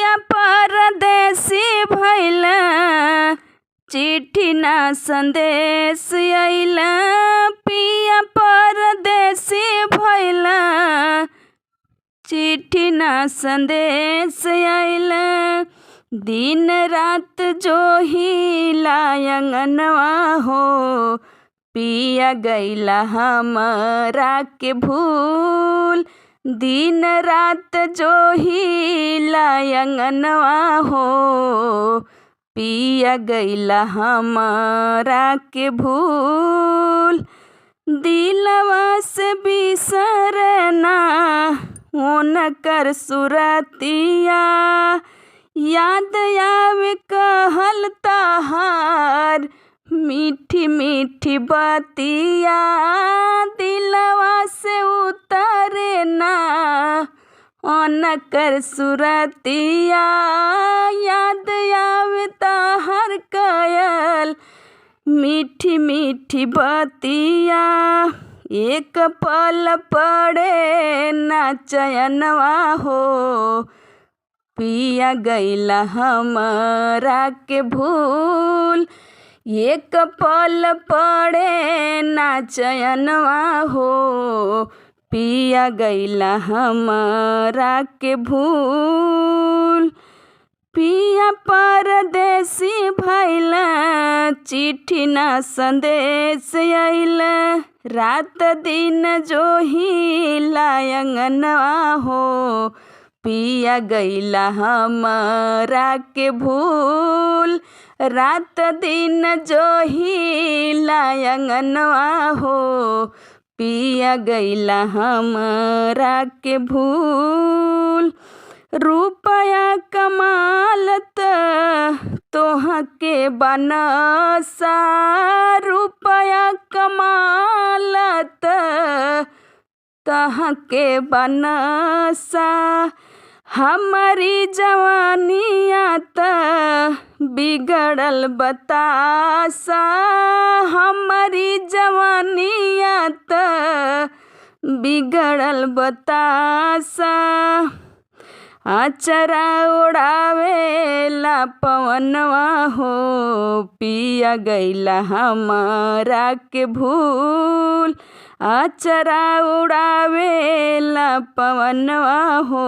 पिया परदेसी भइला, चिट्ठी ना संदेश आइला। पिया परदेसी भइला, चिट्ठी ना संदेश आइला। दिन रात जो हिला अंगनवा हो, पिया गइला हमरा के भूल। दिन रात जो हिला अंगनवा हो, पिया गइला हमरा के भूल। दिलवा से बिसरना उनकर सुरतिया, याद आवे कहल तहार मीठी मीठी बतिया। दिलवा से उतरे ना उनकर सुरतिया, याद आवे तहार कहल मीठी मीठी बतिया। एक पल पड़े ना चयनवा हो, पिया गइला हमरा के भूल। एक पल पड़े ना चयनवा हो, पिया गइला हमरा के भूल। पिया परदेसी भइला, चिट्ठी ना संदेश आइला। रात दिन जो हिला अंगनवा हो, पिया गइला हमरा के भूल। रात दिन जो हिला अंगनवा हो, पिया गइला हमरा के भूल। रुपया कमालत तोहके बनसा, रुपया कमालत तोहके बनसा। हमारी जवानिया त बिगड़ल बतासा, हमारी जवानिया त बिगड़ल बतासा। अचरा उड़ावेला पवनवा हो, पिया गइला हमरा के भूल। अचरा उड़ावेला पवनवा हो,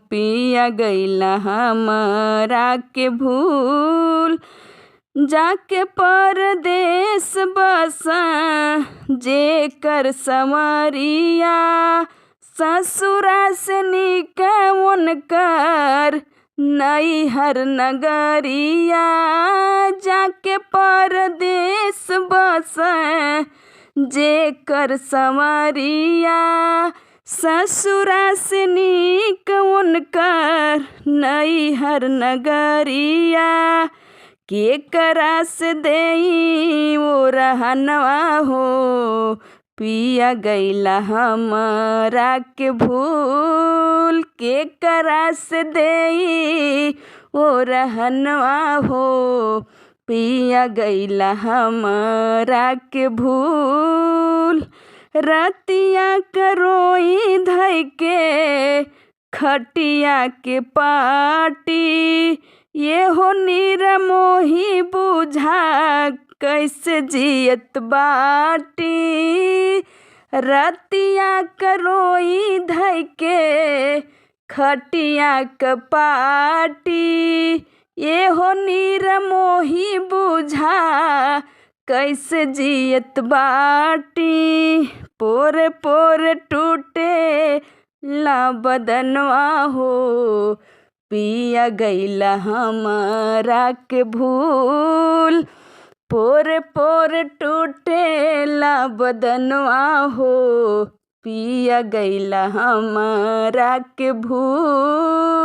पिया गइला हमरा के भूल। जाके परदेस बसा जेकर संवरिया, ससुरा से निक उनकर नैहर नगरिया। जाके परदेस बसा जेकर संवरिया, ससुरा से निक उनकर नैहर नगरिया। केकरा से देई वो रहनवा हो, पिया गइला हमरा के भूल। केकरा से देई वो रहनवा हो, पिया गइला हमरा के भूल। रतिया करोई धइ के खटिया के पाटी, ये हो निरमोही बुझा कैसे जियत बाटी। रतिया करोई धइ के खटिया के पाटी, ये हो निरमोही बुझा कैसे जियत बाटी। पोर पोर टूटे ला बदनवा हो, पिया गइला हमरा के भूल। पोर पोर टूटे ला बदनवा हो, पिया गइला हमरा के भूल।